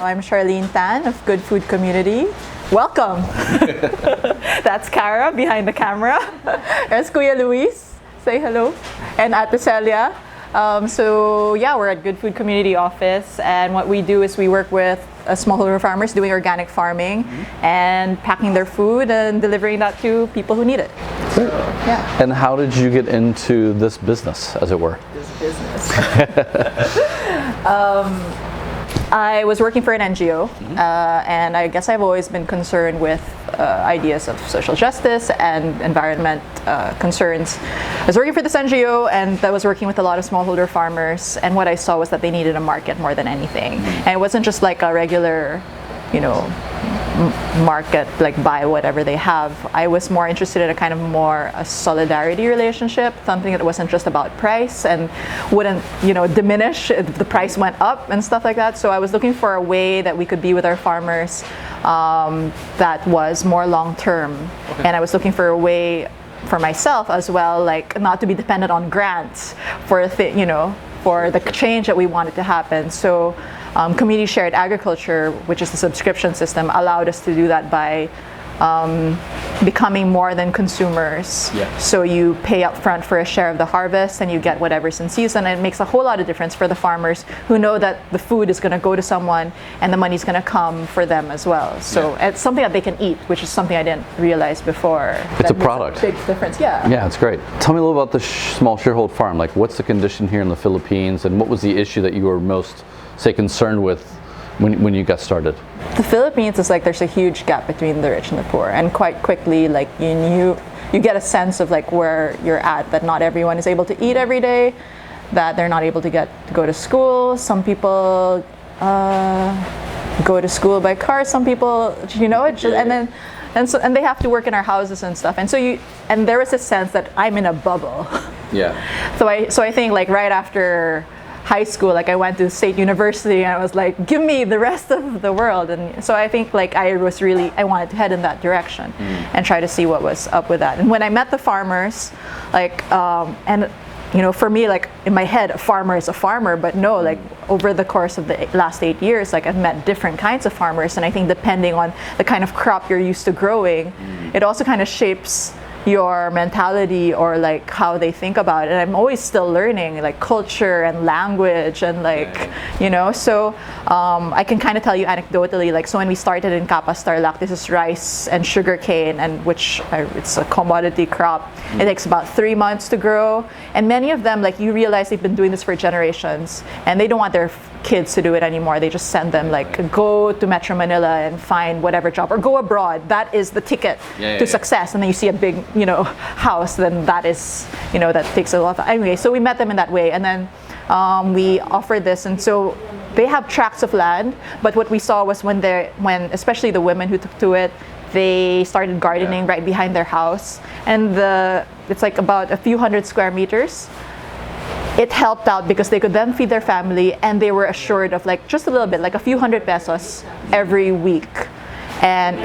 I'm Charlene Tan of Good Food Community. Welcome! That's Cara behind the camera. There's Kuya Luis. Say hello. And Ate Celia. We're at Good Food Community Office, and what we do is we work with smallholder farmers doing organic farming and packing their food and delivering that to people who need it. So, yeah. And how did you get into this business, as it were? This business. I was working for an NGO, and I guess I've always been concerned with ideas of social justice and environment concerns. I was working for this NGO, and I was working with a lot of smallholder farmers, and what I saw was that they needed a market more than anything. And it wasn't just like a regular, market, like buy whatever they have. I was more interested in a solidarity relationship, something that wasn't just about price and wouldn't diminish if the price went up and stuff like that. So I was looking for a way that we could be with our farmers that was more long term. Okay. And I was looking for a way for myself as well, like not to be dependent on grants for the change that we wanted to happen. So community shared agriculture, which is the subscription system, allowed us to do that by becoming more than consumers. Yeah. So you pay up front for a share of the harvest and you get whatever's in season, and it makes a whole lot of difference for the farmers who know that the food is going to go to someone and the money's going to come for them as well. So it's something that they can eat, which is something I didn't realize before. It's a product. A big difference, yeah. Yeah, it's great. Tell me a little about the small sharehold farm. Like, what's the condition here in the Philippines, and what was the issue that you were most, say, concerned with when you got started? The Philippines is like there's a huge gap between the rich and the poor, and quite quickly, like you get a sense of like where you're at, that not everyone is able to eat every day, that they're not able to go to school. Some people go to school by car. Some people, and they have to work in our houses and stuff. And there was a sense that I'm in a bubble. Yeah. So I think like right after high school, like I went to State University and I was like, give me the rest of the world. And so I think like I wanted to head in that direction and try to see what was up with that. And when I met the farmers, like, for me, like in my head, a farmer is a farmer, but no, like over the course of the last 8 years, like I've met different kinds of farmers. And I think depending on the kind of crop you're used to growing, it also kind of shapes your mentality or like how they think about it. And I'm always still learning like culture and language and so I can kind of tell you anecdotally, like, so when we started in Capas Tarlac, this is rice and sugar cane, and it's a commodity crop. It takes about 3 months to grow, and many of them, like, you realize they've been doing this for generations and they don't want their kids to do it anymore. They just send them like, go to Metro Manila and find whatever job, or go abroad. That is the ticket to success. And then you see a big house, then that is that takes a lot of, anyway. So we met them in that way, and then we offered this, and so they have tracts of land, but what we saw was when especially the women who took to it, they started gardening right behind their house, and it's like about a few hundred square meters. It helped out because they could then feed their family, and they were assured of like just a little bit, like a few hundred pesos every week. And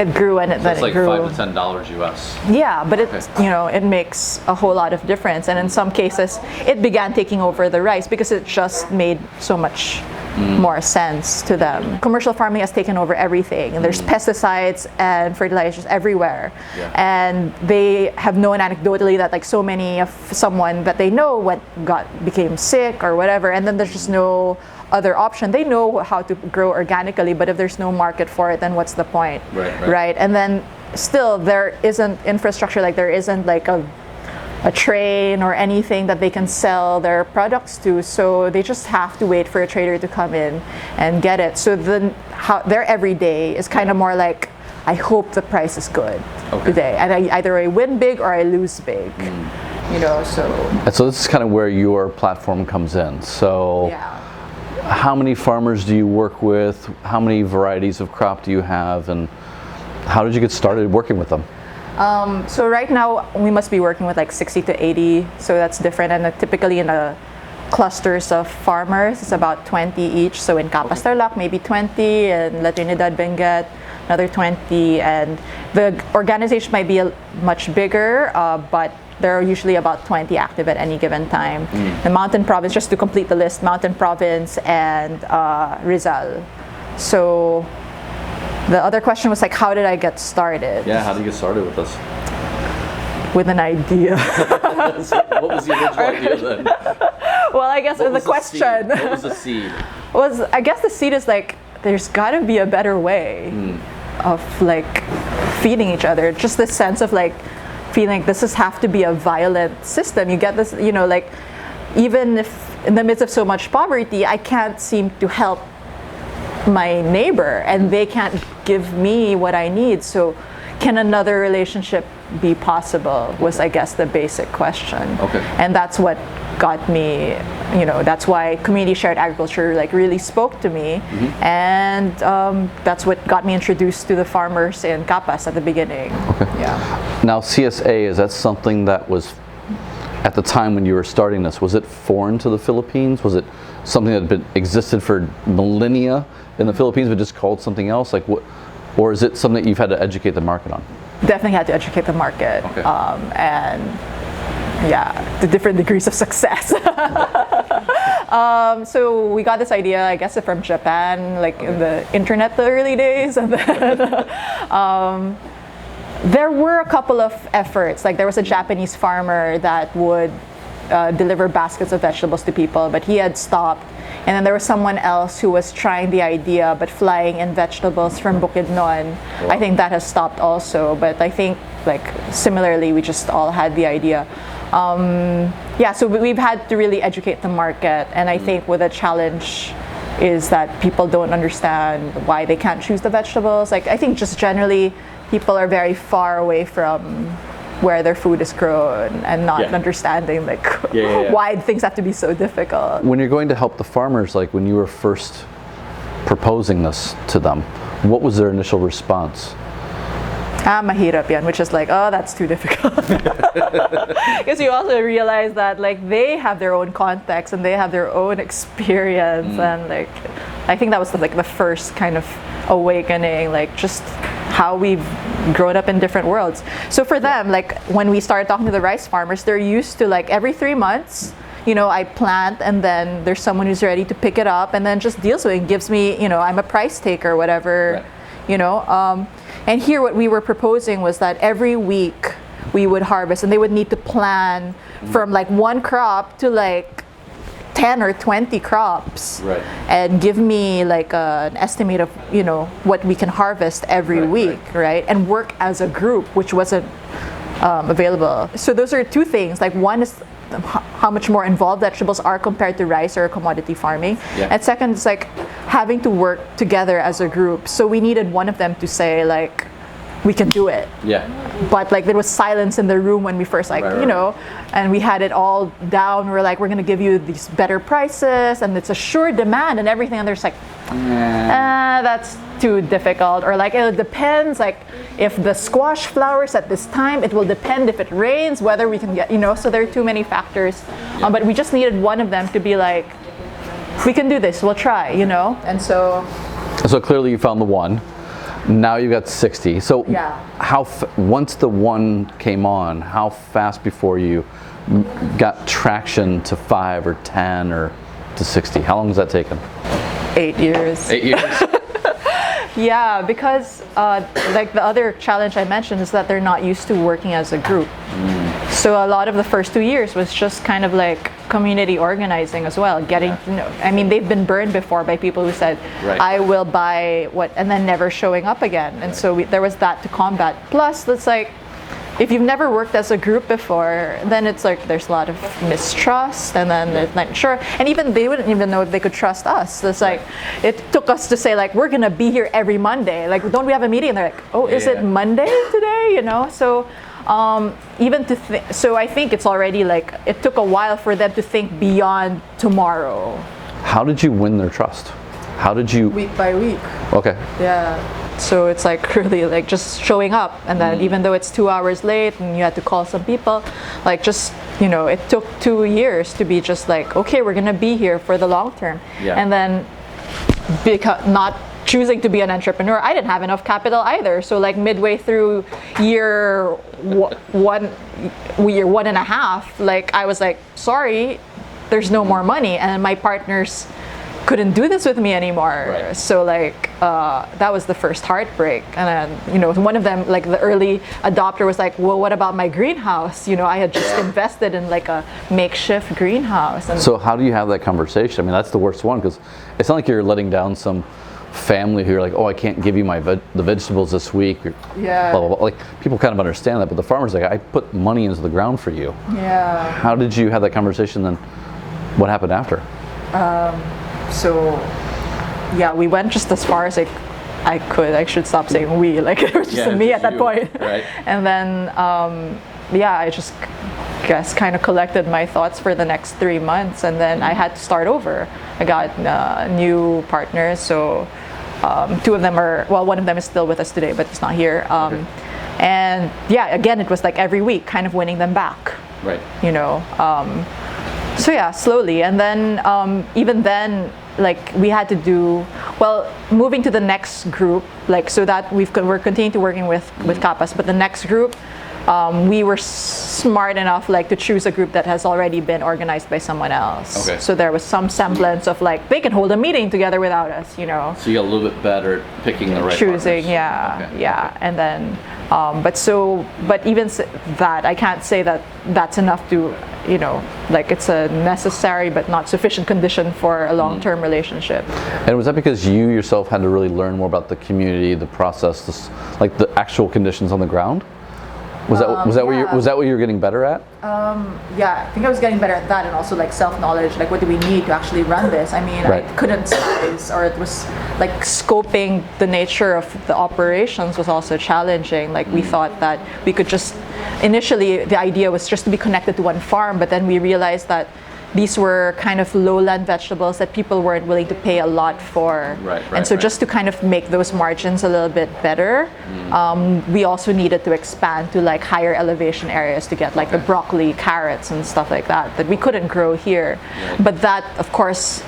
it grew, and then it grew. $5 to $10 US. Yeah, but it makes a whole lot of difference. And in some cases, it began taking over the rice because it just made so much more sense to them. Commercial farming has taken over everything, and there's pesticides and fertilizers everywhere. Yeah. And they have known anecdotally that like so many of someone that they know became sick or whatever, and then there's just no other option. They know how to grow organically, but if there's no market for it, then what's the point? Right? And then still there isn't infrastructure, like there isn't like a train or anything that they can sell their products to, so they just have to wait for a trader to come in and get it. So their everyday is kind of more like, I hope the price is good today, and either I win big or I lose big. And so this is kind of where your platform comes in. So how many farmers do you work with? How many varieties of crop do you have? And how did you get started working with them? So right now we must be working with like 60 to 80. So that's different. And typically in the clusters of farmers, it's about 20 each. So in Capas Tarlac, maybe 20, and La Trinidad Benguet, another 20. And the organization might be much bigger, but there are usually about 20 active at any given time. The Mountain Province, just to complete the list, Mountain Province and Rizal So the other question was like, how did I get started? Yeah, how did you get started with this? With an idea. What was the original idea then? Well, I guess the question. What was the seed? I guess the seed is like, there's got to be a better way of like feeding each other. Just this sense of like feeling like this have to be a violent system. You get this, you know, like even if in the midst of so much poverty, I can't seem to help my neighbor and they can't give me what I need. So can another relationship be possible was, I guess, the basic question. Okay. And that's what got me, you know, that's why community shared agriculture like really spoke to me. And that's what got me introduced to the farmers in Capas at the beginning. Okay. Yeah. Now CSA, is that something that was, at the time when you were starting this, was it foreign to the Philippines? Was it something that had existed for millennia in the Philippines but just called something else? Like what, or is it something that you've had to educate the market on? Definitely had to educate the market. Okay. And yeah, the different degrees of success. So we got this idea, I guess, from Japan, like in the internet, the early days. And then, there were a couple of efforts. Like there was a Japanese farmer that would deliver baskets of vegetables to people, but he had stopped. And then there was someone else who was trying the idea, but flying in vegetables from Bukidnon. Wow. I think that has stopped also. But I think, like, similarly, we just all had the idea. Yeah, so we've had to really educate the market. And I think with a challenge is that people don't understand why they can't choose the vegetables. Like, I think just generally, people are very far away from where their food is grown and not understanding like why things have to be so difficult. When you're going to help the farmers, like when you were first proposing this to them, what was their initial response? Mahirap yan, which is like, oh, that's too difficult. Because you also realize that like they have their own context and they have their own experience, and like I think that was like the first kind of awakening, like just how we've grown up in different worlds. So for them, like when we started talking to the rice farmers, they're used to like every 3 months, you know, I plant and then there's someone who's ready to pick it up and then just deals with it and gives me, you know, I'm a price taker, whatever, you know. And here what we were proposing was that every week we would harvest and they would need to plan from like one crop to like 10 or 20 crops, and give me like an estimate of, you know, what we can harvest every week, right? And work as a group, which wasn't available. So those are two things. Like one is how much more involved vegetables are compared to rice or commodity farming. And second is like having to work together as a group. So we needed one of them to say like, we can do it. But like there was silence in the room when we first like, you know, and we had it all down. We're like, we're gonna give you these better prices and it's a sure demand and everything. And there's like, that's too difficult. Or like, it depends, like if the squash flowers at this time, it will depend if it rains, whether we can get, you know, so there are too many factors. But we just needed one of them to be like, we can do this, we'll try, you know? And so clearly you found the one. Now you got 60. So how once the one came on, how fast before you got traction to 5 or 10 or to 60? How long has that taken? 8 years. 8 years. Yeah, because like the other challenge I mentioned is that they're not used to working as a group. So a lot of the first 2 years was just kind of like community organizing as well, getting to know. I mean, they've been burned before by people who said, I will buy what, and then never showing up again. And so there was that to combat. Plus, it's like, if you've never worked as a group before, then it's like there's a lot of mistrust, and then they're not sure. And even they wouldn't even know if they could trust us. It's like, it took us to say like, we're gonna be here every Monday. Like, don't we have a meeting? And they're like, oh, is it Monday today? You know, so even to think, so I think it's already like, it took a while for them to think beyond tomorrow. How did you win their trust? How did you? Week by week. Okay. Yeah. So it's like really like just showing up, and then even though it's 2 hours late and you had to call some people, like just, you know, it took 2 years to be just like, okay, we're gonna be here for the long term. And then not choosing to be an entrepreneur, I didn't have enough capital either. So like midway through year 1.5, like I was like, sorry, there's no more money. And my partners couldn't do this with me anymore. Right. So like that was the first heartbreak. And then, you know, one of them, like the early adopter, was like, well, what about my greenhouse? You know, I had just invested in like a makeshift greenhouse. And so how do you have that conversation? I mean, that's the worst one, because it's not like you're letting down some family who are like, oh, I can't give you the vegetables this week, or yeah, blah, blah, blah. Like, people kind of understand that, but the farmer's like, I put money into the ground for you. Yeah. How did you have that conversation then? What happened after? So yeah, we went just as far as I could. I should stop saying we, like it was just me at that point. Right. And then yeah, I just guess kind of collected my thoughts for the next 3 months, and then I had to start over. I got new partners, so two of them are, well, one of them is still with us today, but it's not here. Okay. And yeah, again, it was like every week kind of winning them back. Right. You know, so yeah, slowly. And then even then, like we had to do, well, moving to the next group, like so that we're continuing to working with CAPAS, but the next group, we were smart enough like to choose a group that has already been organized by someone else. Okay. So there was some semblance of like they can hold a meeting together without us, you know. So you got a little bit better at picking the right choosing, partners. yeah, Okay. yeah, and then, but even that, I can't say that that's enough to, you know, like it's a necessary but not sufficient condition for a long-term relationship. And was that because you yourself had to really learn more about the community, the process, like the actual conditions on the ground? Was that what you were getting better at? Yeah, I think I was getting better at that, and also like self-knowledge, like what do we need to actually run this? I mean, right. I couldn't size, or it was like scoping the nature of the operations was also challenging. Like we thought that we could just, initially the idea was just to be connected to one farm, but then we realized that these were kind of lowland vegetables that people weren't willing to pay a lot for. Right, and so just to kind of make those margins a little bit better, we also needed to expand to like higher elevation areas to get like the broccoli, carrots and stuff like that we couldn't grow here. Right. But that, of course,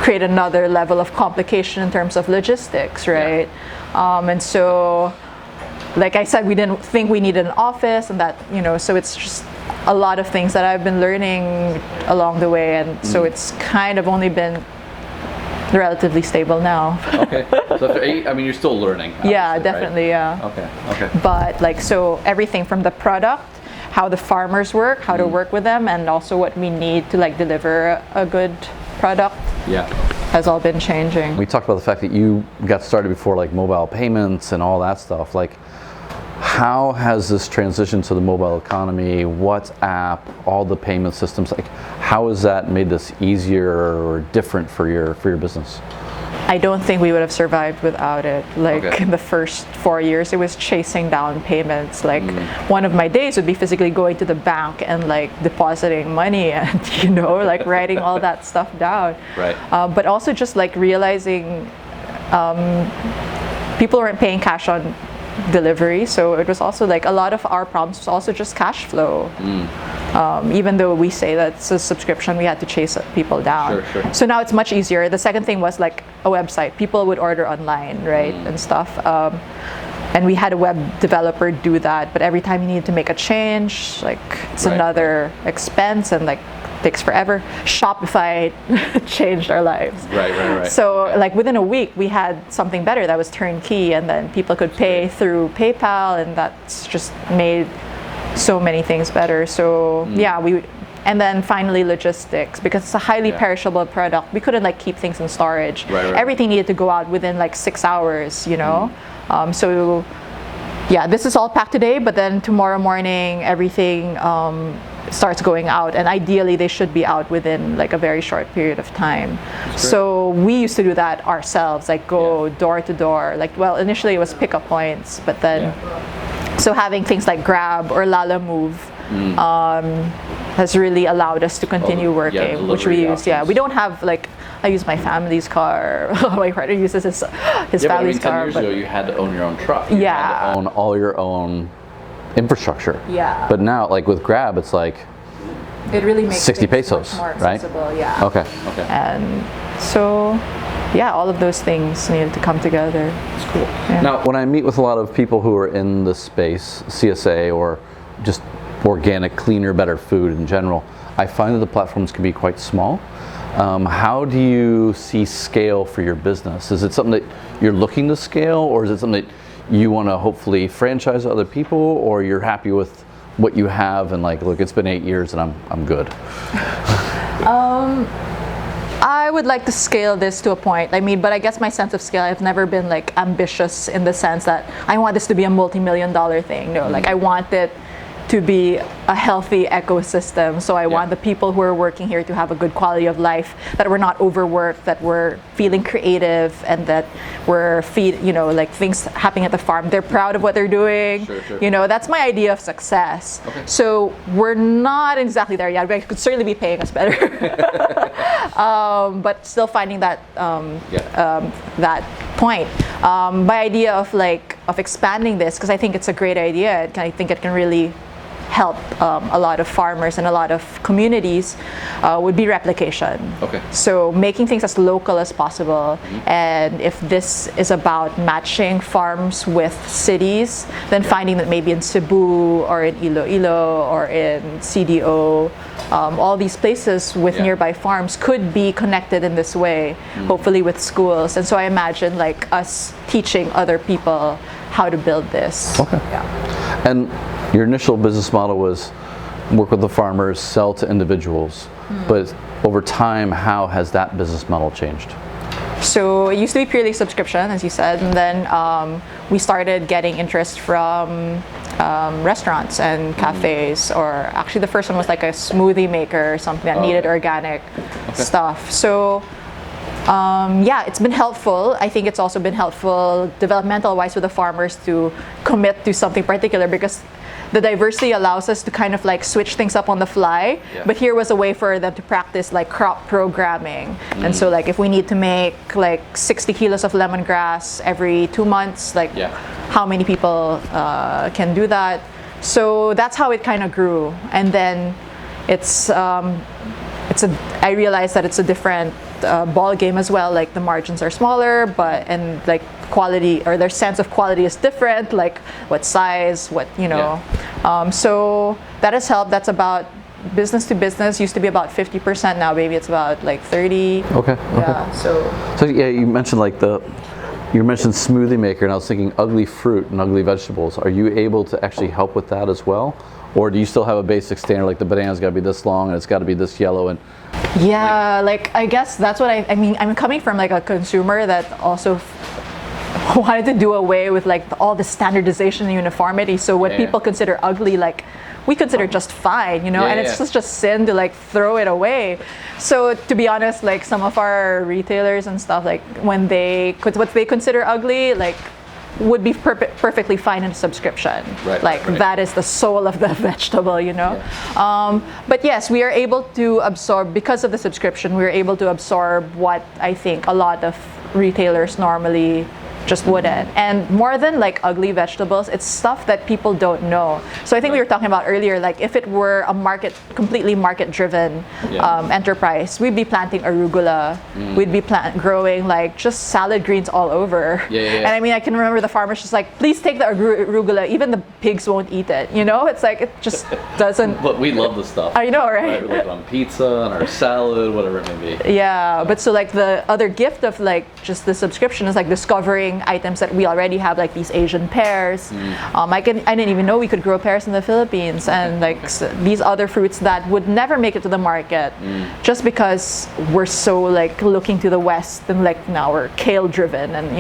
created another level of complication in terms of logistics, right? Yeah. And so, like I said, we didn't think we needed an office, and that, you know, so it's just a lot of things that I've been learning along the way, and so it's kind of only been relatively stable now. Okay, so after 8, I mean, you're still learning. Yeah, definitely, right? yeah. Okay. But like, so everything from the product, how the farmers work, how to work with them, and also what we need to like deliver a good product. Yeah. Has all been changing. We talked about the fact that you got started before like mobile payments and all that stuff. Like, how has this transition to the mobile economy, WhatsApp, all the payment systems, like how has that made this easier or different for your business? I don't think we would have survived without it. Like in the first 4 years, it was chasing down payments. Like one of my days would be physically going to the bank and like depositing money and, you know, like writing all that stuff down. Right. But also just like realizing people weren't paying cash on delivery, so it was also like a lot of our problems was also just cash flow. Even though we say that it's a subscription, we had to chase people down. Sure. So now it's much easier. The second thing was like a website. People would order online, right, and stuff. And we had a web developer do that, but every time you needed to make a change, like it's another expense, and like takes forever. Shopify changed our lives. Right. So like within a week we had something better that was turnkey, and then people could pay through PayPal, and that's just made so many things better. So and then finally logistics, because it's a highly perishable product. We couldn't like keep things in storage. Right. Everything needed to go out within like 6 hours, you know. So yeah, this is all packed today, but then tomorrow morning everything starts going out, and ideally they should be out within like a very short period of time. So we used to do that ourselves, like go door to door. Like, well, initially it was pickup points, but then so having things like Grab or Lala Move has really allowed us to continue working, which we use. Yeah, we don't have like, I use my family's car. My partner uses his family's car. 10 years ago you had to own your own truck. You had to own all your own infrastructure. Yeah. But now, like with Grab, it's like it really makes 60 pesos, much more right? accessible. Yeah. Okay. And so, yeah, all of those things needed to come together. That's cool. Yeah. Now, when I meet with a lot of people who are in the space, CSA or just organic, cleaner, better food in general, I find that the platforms can be quite small. How do you see scale for your business? Is it something that you're looking to scale, or is it something that you want to hopefully franchise to other people, or you're happy with what you have and like, look, it's been 8 years and I'm good? I would like to scale this to a point. I mean, but I guess my sense of scale, I've never been like ambitious in the sense that I want this to be a multi-million-dollar thing. No, like I want it to be a healthy ecosystem. So I want the people who are working here to have a good quality of life, that we're not overworked, that we're feeling creative, and that we're like things happening at the farm. They're proud of what they're doing. Sure. You know, that's my idea of success. Okay. So we're not exactly there yet. They could certainly be paying us better. But still finding that that point. My idea of expanding this, because I think it's a great idea. I think it can really help a lot of farmers and a lot of communities, would be replication. Okay. So making things as local as possible, and if this is about matching farms with cities, then finding that maybe in Cebu or in Iloilo or in CDO, all these places with nearby farms could be connected in this way, hopefully with schools. And so I imagine like us teaching other people how to build this. Okay. Yeah. And your initial business model was work with the farmers, sell to individuals. But over time, how has that business model changed? So it used to be purely subscription, as you said, and then we started getting interest from restaurants and cafes, or actually the first one was like a smoothie maker or something that needed organic stuff. So it's been helpful. I think it's also been helpful developmental-wise for the farmers to commit to something particular, because the diversity allows us to kind of like switch things up on the fly. But here was a way for them to practice like crop programming. And so like if we need to make like 60 kilos of lemongrass every 2 months, like how many people can do that? So that's how it kind of grew. And then I realized that it's a different ball game as well. Like the margins are smaller, and like quality, or their sense of quality is different, like what size, so that has helped. That's about business to business. Used to be about 50%, now maybe it's about like 30. Okay. Yeah. So you mentioned you mentioned smoothie maker, and I was thinking ugly fruit and ugly vegetables. Are you able to actually help with that as well? Or do you still have a basic standard, like the banana's got to be this long and it's got to be this yellow? And I guess that's what I mean. I'm coming from like a consumer that also wanted to do away with like all the standardization and uniformity. So what people consider ugly, like we consider just fine, and it's just sin to like throw it away. So to be honest, like some of our retailers and stuff, like what they consider ugly, like would be perfectly fine in a subscription. Right. That is the soul of the vegetable, But yes, we are able to absorb, because of the subscription, we're able to absorb what I think a lot of retailers normally just wouldn't. And more than like ugly vegetables, it's stuff that people don't know. So I think we were talking about earlier, like if it were a completely market-driven enterprise, we'd be planting arugula, we'd be growing like just salad greens all over. And I mean, I can remember the farmers just like, please take the arugula, even the pigs won't eat it. It's like, it just doesn't. But we love the stuff. I know, right? We like it on pizza, on our salad, whatever it may be. Yeah, but so like the other gift of like just the subscription is like discovering items that we already have, like these Asian pears. I didn't even know we could grow pears in the Philippines, and like these other fruits that would never make it to the market, just because we're so like looking to the West, and like now we're kale driven, and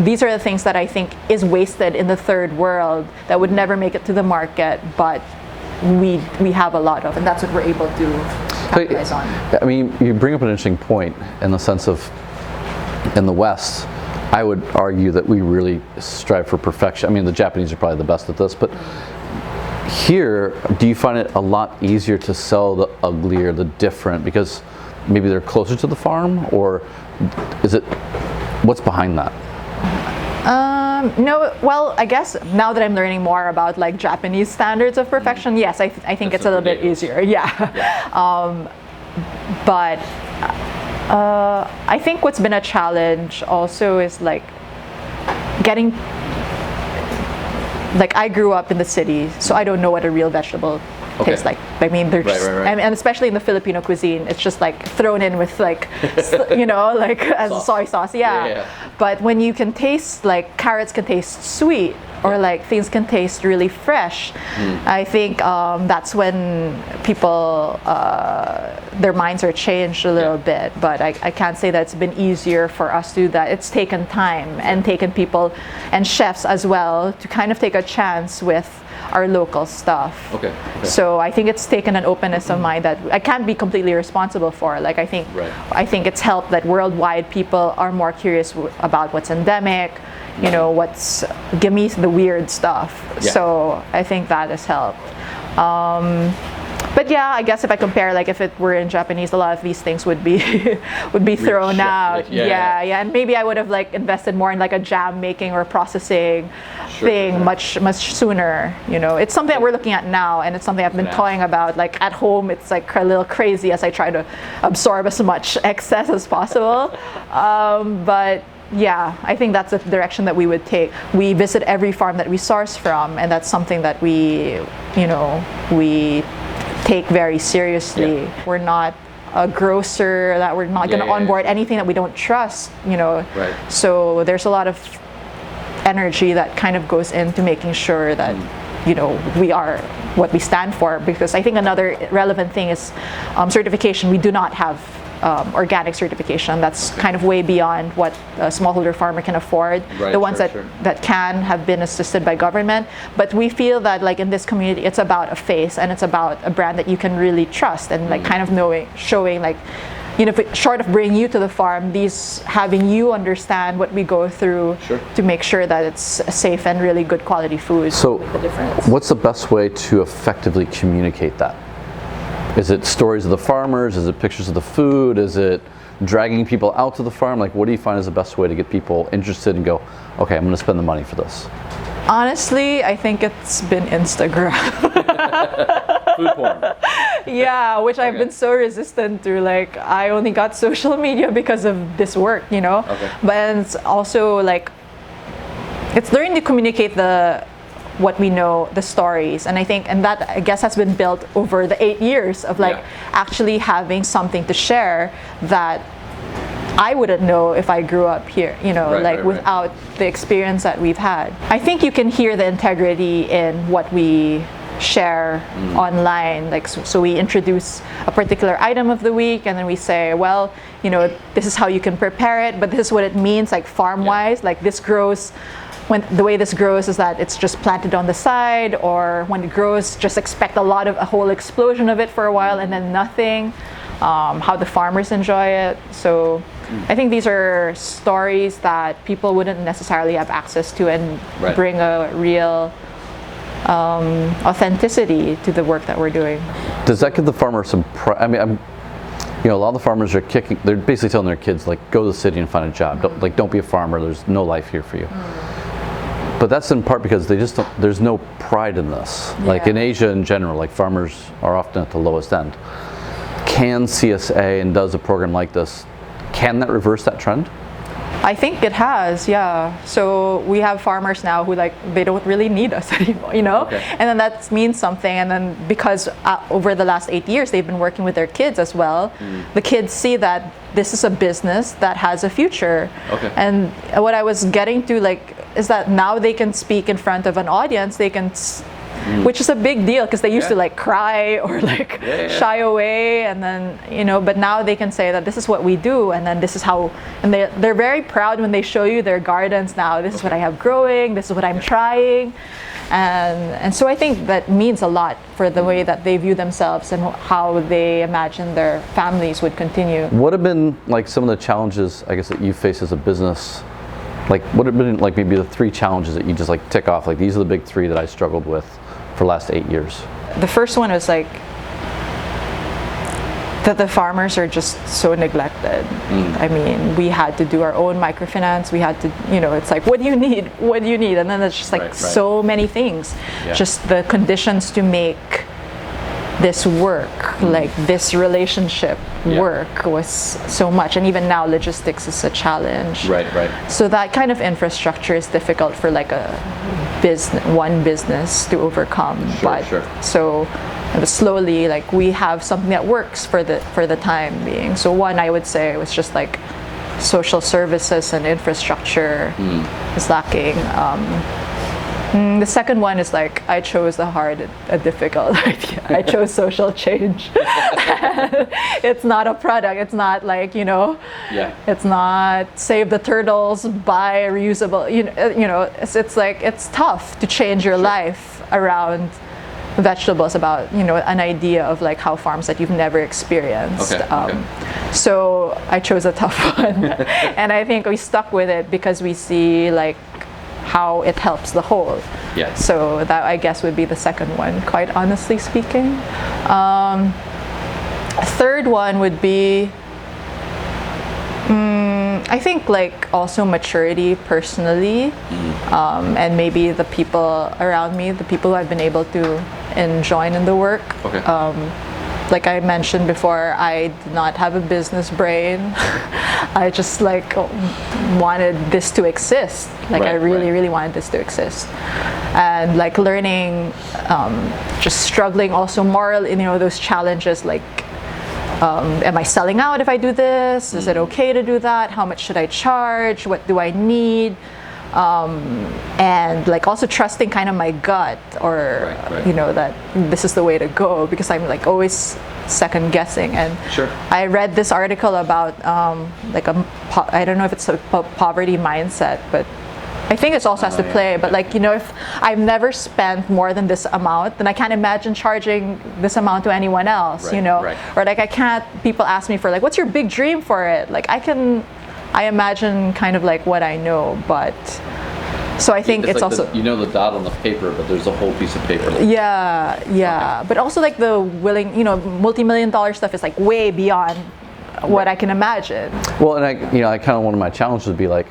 these are the things that I think is wasted in the third world that would never make it to the market, but we have a lot of, and that's what we're able to capitalize on. I mean, you bring up an interesting point in the sense of, in the West, I would argue that we really strive for perfection. I mean, the Japanese are probably the best at this, but here, do you find it a lot easier to sell the ugly or the different because maybe they're closer to the farm, or what's behind that? No, well, I guess now that I'm learning more about like Japanese standards of perfection, yes, I think it's a little bit easier. But I think what's been a challenge also is like getting, like I grew up in the city, so I don't know what a real vegetable taste like. I mean, they're just, right. and especially in the Filipino cuisine, it's just like thrown in with like, you know, like as a soy sauce. Yeah. But when you can taste, like carrots can taste sweet, or like things can taste really fresh, I think that's when people, their minds are changed a little bit. But I can't say that it's been easier for us to do that. It's taken time and taken people and chefs as well to kind of take a chance with our local stuff. Okay. So I think it's taken an openness of mind that I can't be completely responsible for. Like I think it's helped that worldwide people are more curious about what's endemic, you know, give me the weird stuff. So I think that has helped. But yeah, I guess if I compare, like if it were in Japanese, a lot of these things would be thrown out. And maybe I would have like invested more in like a jam making or processing thing much sooner. You know, it's something that we're looking at now, and it's something I've been toying about. Like at home, it's like a little crazy as I try to absorb as much excess as possible. But yeah, I think that's the direction that we would take. We visit every farm that we source from, and that's something that we take very seriously. We're not a grocer that we're not going to onboard anything that we don't trust, you know. So there's a lot of energy that kind of goes into making sure that you know, we are what we stand for, because I think another relevant thing is certification. We do not have organic certification. That's kind of way beyond what a smallholder farmer can afford. The ones that can have been assisted by government. But we feel that like in this community, it's about a face, and it's about a brand that you can really trust, and like kind of showing like, you know, short of bringing you to the farm, having you understand what we go through to make sure that it's safe and really good quality food. So what's the best way to effectively communicate that? Is it stories of the farmers? Is it pictures of the food? Is it dragging people out to the farm? Like, what do you find is the best way to get people interested and go, okay, I'm going to spend the money for this? Honestly, I think it's been Instagram. Food porn. Yeah, which I've been so resistant to. Like, I only got social media because of this work, you know? But it's also like, it's learning to communicate what we know, the stories, and I think, and that I guess has been built over the 8 years of like actually having something to share that I wouldn't know if I grew up here, you know, without the experience that we've had. I think you can hear the integrity in what we share online. Like, so we introduce a particular item of the week, and then we say, well, you know, this is how you can prepare it, but this is what it means, like farm-wise, like this grows. When the way this grows is that it's just planted on the side, or when it grows, just expect a whole explosion of it for a while and then nothing. How the farmers enjoy it. So I think these are stories that people wouldn't necessarily have access to, and bring a real authenticity to the work that we're doing. Does that give the farmer some pride? I mean, you know, a lot of the farmers they're basically telling their kids, like, go to the city and find a job. Don't be a farmer. There's no life here for you. But that's in part because there's no pride in this. Like in Asia in general, like farmers are often at the lowest end. Can CSA, and does a program like this, can that reverse that trend? I think it has, yeah. So we have farmers now who they don't really need us anymore, you know? And then that means something. And then because over the last 8 years, they've been working with their kids as well. The kids see that this is a business that has a future. And what I was getting to is that now they can speak in front of an audience. They can, which is a big deal, because they used to cry or shy away, and then, you know, but now they can say that this is what we do, and then this is how, and they're very proud when they show you their gardens now. This is what I have growing, this is what I'm trying. And so I think that means a lot for the way that they view themselves and how they imagine their families would continue. What have been some of the challenges, I guess, that you face as a business? What have been maybe the 3 challenges that you just tick off? These are the big 3 that I struggled with for the last 8 years. The first one was that the farmers are just so neglected. I mean, we had to do our own microfinance. We had to, you know, it's what do you need? What do you need? And then it's just so many things. Just the conditions to make this work, this relationship work, was so much. And even now, logistics is a challenge. So that kind of infrastructure is difficult for one business to overcome. So but slowly, like, we have something that works for the time being. So one, I would say, was just like social services and infrastructure is lacking. The second one is like, I chose the hard, a difficult idea. I chose social change. It's not a product. It's not like, it's not save the turtles, buy reusable. It's like, it's tough to change your life around vegetables, about an idea of like how farms that you've never experienced. So I chose a tough one, and I think we stuck with it because we see like how it helps the whole. Yeah. So that, I guess, would be the second one, quite honestly speaking. Third one would be, I think, like, also maturity personally, and maybe the people around me, the people who I've been able to join in the work. Like I mentioned before, I did not have a business brain. I just like wanted this to exist. Like I really wanted this to exist. And like learning, just struggling also moral, those challenges like, am I selling out if I do this? Is it okay to do that? How much should I charge? What do I need? And like also trusting kind of my gut, or that this is the way to go, because I'm like always second guessing. And I read this article about like I don't know if it's a poverty mindset, but I think it also has to play. But like, if I've never spent more than this amount, then I can't imagine charging this amount to anyone else, or like I can't, people ask me for like, what's your big dream for it? Like I imagine kind of like what I know, but so I think it's like also the dot on the paper, but there's a whole piece of paper. But also like the willing, multi-million dollar stuff is like way beyond what I can imagine. Well, and I kind of, one of my challenges would be like,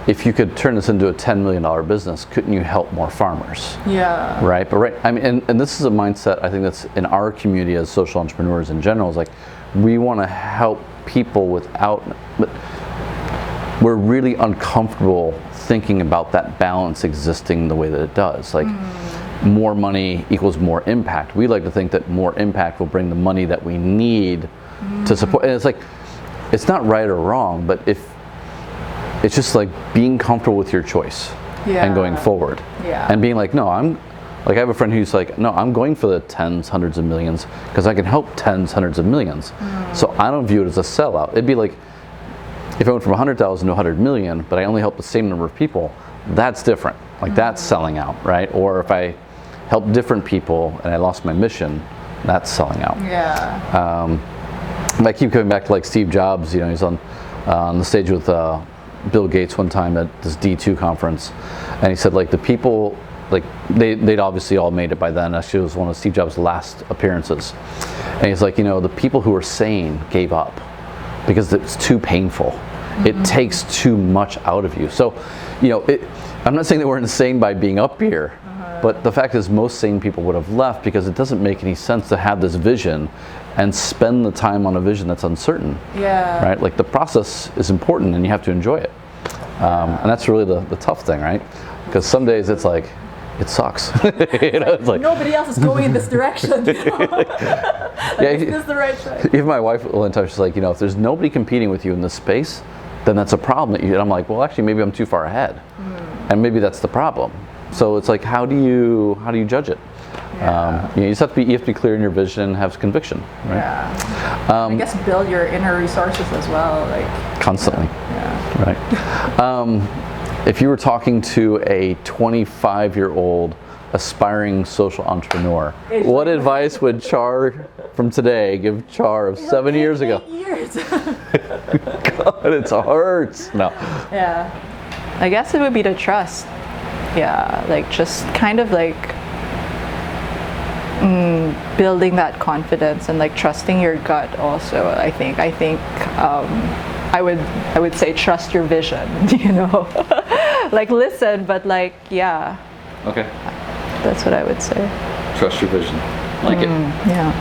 if you could turn this into a $10 million business, couldn't you help more farmers? Yeah. Right. But I mean, and this is a mindset I think that's in our community as social entrepreneurs in general. Is like, we want to help people but we're really uncomfortable thinking about that balance existing the way that it does. Like, more money equals more impact. We like to think that more impact will bring the money that we need to support. And it's like, it's not right or wrong, but if it's just like being comfortable with your choice and going forward, and being like, no, I have a friend who's like, no, I'm going for the tens, hundreds of millions because I can help tens, hundreds of millions. So I don't view it as a sellout. It'd be like, if I went from 100,000 to 100 million, but I only help the same number of people, that's different. Like that's selling out, right? Or if I help different people and I lost my mission, that's selling out. I keep coming back to like Steve Jobs. He's on the stage with Bill Gates one time at this D2 conference, and he said like the people, like they'd obviously all made it by then. Actually, it was one of Steve Jobs' last appearances, and he's like, the people who were sane gave up because it's too painful. It takes too much out of you. So, I'm not saying that we're insane by being up here, but the fact is most sane people would have left because it doesn't make any sense to have this vision and spend the time on a vision that's uncertain. Right? Like the process is important and you have to enjoy it. And that's really the tough thing, right? Because some days it's like, it sucks. It's like, nobody else is going in this direction. Is this the right choice? Even my wife will tell, she's like, if there's nobody competing with you in this space, then that's a problem. And I'm like, well, actually, maybe I'm too far ahead, and maybe that's the problem. So it's like, how do you judge it? You just have to be clear in your vision and have conviction, right? I guess build your inner resources as well, like constantly. Right. If you were talking to a 25-year-old aspiring social entrepreneur, what advice would Char from today give Char of 7 years ago? 8 years. God, it hurts. No. I guess it would be to trust. Like just kind of like building that confidence and like trusting your gut also. I think I would say trust your vision, like listen, but like, okay, that's what I would say. Trust your vision. Like it. Yeah.